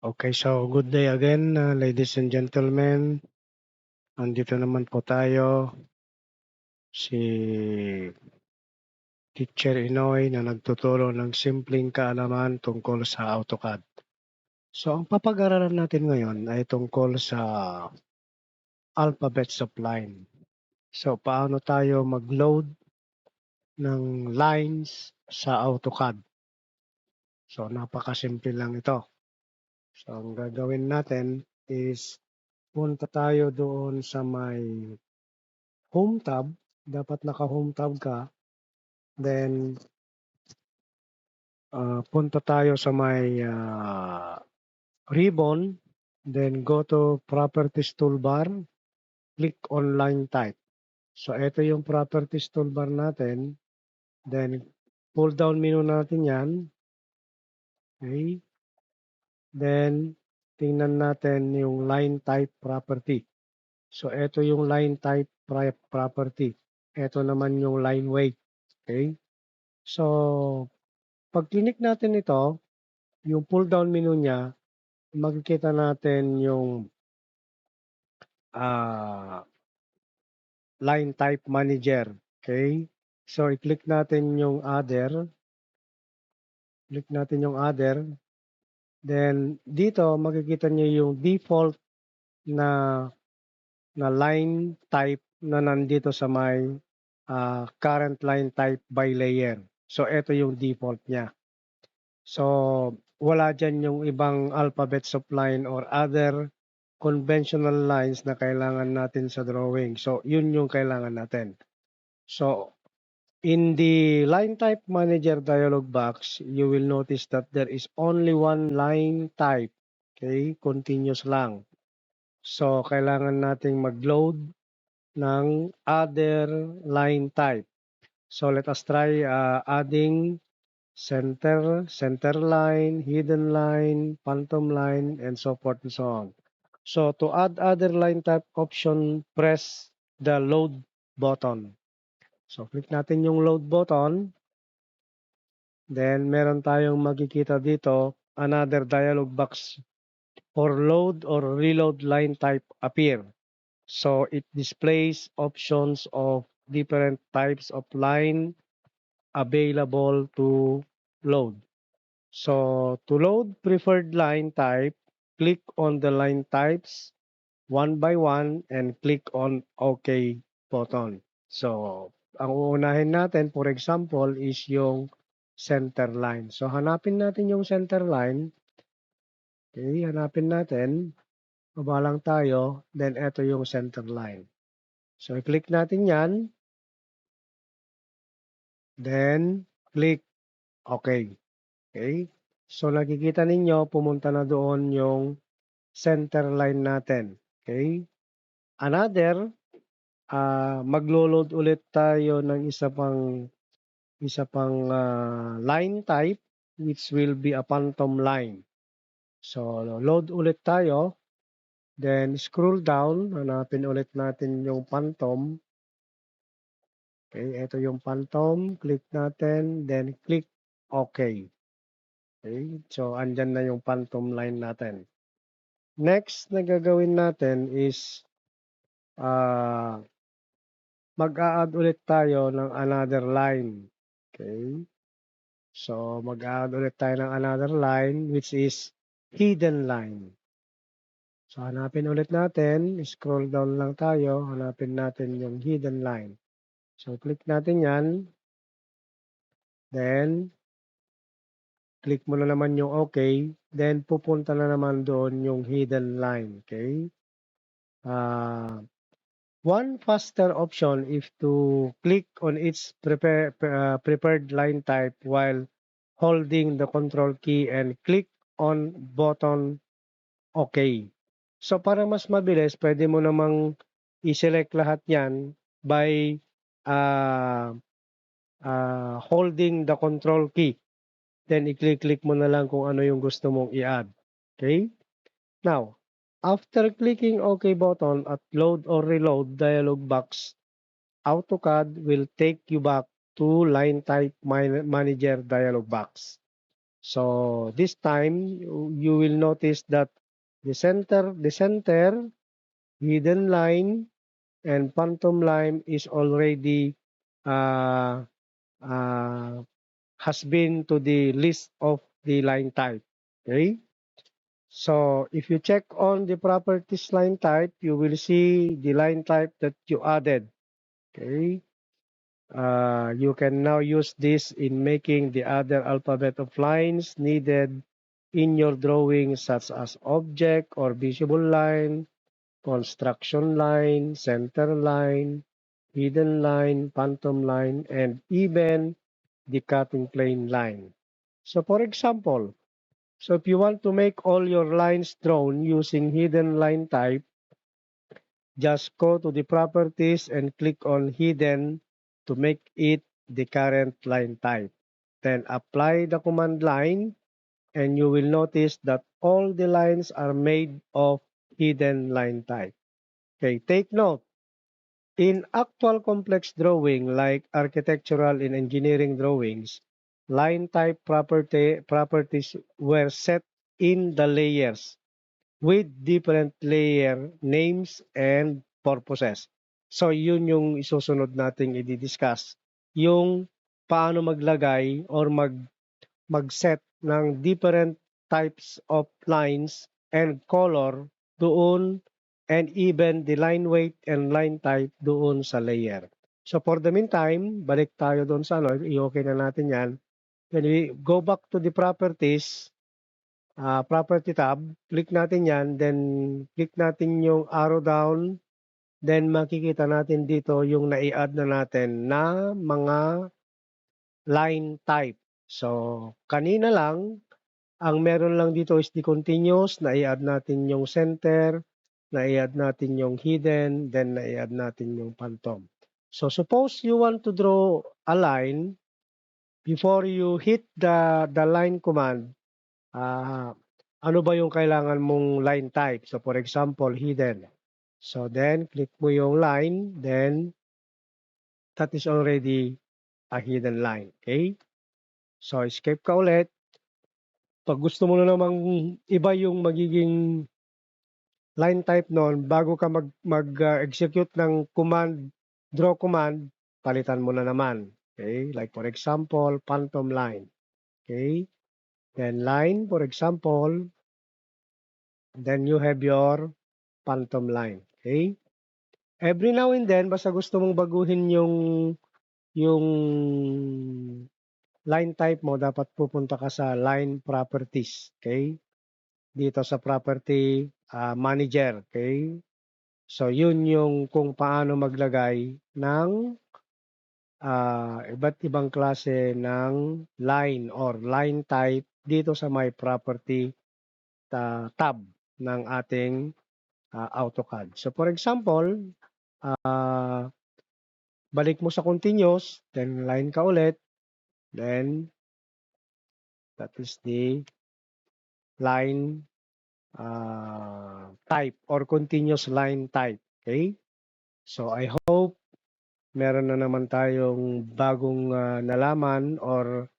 Okay, so good day again, ladies and gentlemen. Andito naman po tayo, si Teacher Inoy na nagtuturo ng simpleng kaalaman tungkol sa AutoCAD. So ang papag-aralan natin ngayon ay tungkol sa alphabets of line. So paano tayo mag-load ng lines sa AutoCAD. So napakasimple lang ito. So ang gagawin natin is punta tayo doon sa may home tab, dapat naka-home tab ka. Then, punta tayo sa may ribbon. Then, go to Properties Toolbar. Click on Line Type. So, ito yung Properties Toolbar natin. Then, pull down menu natin yan. Okay. Then, tingnan natin yung Line Type Property. So, ito yung Line Type Property. Ito naman yung Line Weight. Okay. So, pag click natin ito, yung pull down menu niya, makikita natin yung line type manager. Okay? So, i-click natin yung other. Click natin yung other. Then, dito, makikita niyo yung default na line type na nandito sa may current line type by layer. So, ito yung default niya. So, wala dyan yung ibang alphabets of line or other conventional lines na kailangan natin sa drawing. So, yun yung kailangan natin. So, in the line type manager dialog box, you will notice that there is only one line type. Okay, continuous lang. So, kailangan nating mag-load ng other line type. So, let us try adding center line, hidden line, phantom line, and so forth and so on. So to add other line type option, press the load button. So click natin yung load button. Then meron tayong makikita dito, another dialog box for load or reload line type appear. So it displays options of different types of line available to load. So to load preferred line type, click on the line types one by one and click on OK button. So ang uunahin natin, for example, is yung center line. So hanapin natin yung center line. Okay, hanapin natin. Baba lang tayo. Then ito yung center line. So i-click natin yan. Then click OK. Okay. So nakikita ninyo, pumunta na doon yung center line natin. Okay? Another, maglo-load ulit tayo ng isa pang line type which will be a phantom line. So load ulit tayo. Then scroll down, hanapin ulit natin yung phantom. Okay, ito yung phantom. Click natin, then click OK. Okay, so andyan na yung phantom line natin. Next na gagawin natin is mag-a-add ulit tayo ng another line. Okay? So, mag-a-add ulit tayo ng another line which is hidden line. So, hanapin ulit natin. Scroll down lang tayo. Hanapin natin yung hidden line. So, click natin yan. Then, click mo na naman yung OK. Then, pupunta na naman doon yung hidden line. Okay? One faster option is to click on its prepared line type while holding the control key and click on button OK. So para mas mabilis, pwede mo namang i-select lahat yan by holding the control key. Then i-click mo na lang kung ano yung gusto mong i-add. Okay? Now, after clicking OK button at load or reload dialog box, AutoCAD will take you back to line type manager dialog box. So this time you will notice that the center, hidden line, and phantom line is already uh, uh, has been to the list of the line type. Okay. So if you check on the properties line type, you will see the line type that you added. Okay. You can now use this in making the other alphabet of lines needed in your drawing, such as object or visible line, construction line, center line, hidden line, phantom line, and even the cutting plane line. So for example, so if you want to make all your lines drawn using hidden line type, just go to the properties and click on hidden to make it the current line type. Then apply the command line and you will notice that all the lines are made of hidden line type. Okay, take note. In actual complex drawing like architectural and engineering drawings, line type properties were set in the layers with different layer names and purposes. So yun yung isusunod nating i-discuss. Yung paano maglagay or mag-set ng different types of lines and color doon and even the line weight and line type doon sa layer. So for the meantime, balik tayo doon sa ano, i-okay na natin yan. When we go back to the properties, property tab, click natin yan, then click natin yung arrow down, then makikita natin dito yung nai-add na natin na mga line type. So, kanina lang, ang meron lang dito is the continuous, nai-add natin yung center, nai-add natin yung hidden, then nai-add natin yung phantom. So, suppose you want to draw a line, before you hit the line command, ano ba yung kailangan mong line type? So, for example, hidden. So, then, click mo yung line, then, that is already a hidden line. Okay? So, escape ka ulit. Pag gusto mo na namang iba yung magiging line type noon, bago ka mag-execute ng command, draw command, palitan mo na naman. Okay? Like for example, phantom line. Okay? Then line, for example, then you have your phantom line. Okay? Every now and then, basta gusto mong baguhin yung line type mo, dapat pupunta ka sa line properties. Okay? Dito sa property manager. Okay? So, yun yung kung paano maglagay ng iba't ibang klase ng line or line type dito sa my property tab ng ating AutoCAD. So, for example, balik mo sa continuous, then line ka ulit, then that is the line type or continuous line type. Okay? So, I hope meron na naman tayong bagong nalaman or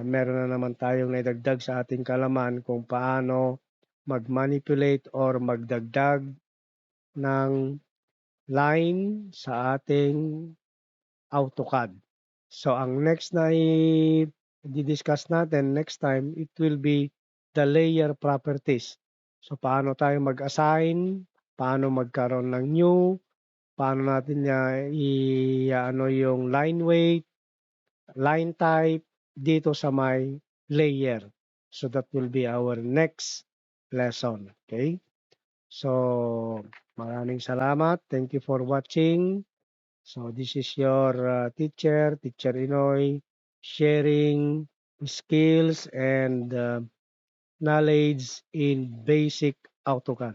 meron na naman tayong naidagdag sa ating kalaman kung paano mag-manipulate or magdagdag ng line sa ating AutoCAD. So, ang next na i-discuss natin next time, it will be the layer properties. So, paano tayo mag-assign, paano magkaroon ng new, paano natin i-ano yung line weight, line type dito sa my layer. So, that will be our next lesson. Okay? So, maraming salamat. Thank you for watching. So this is your Teacher Inoy, sharing skills and knowledge in basic AutoCAD.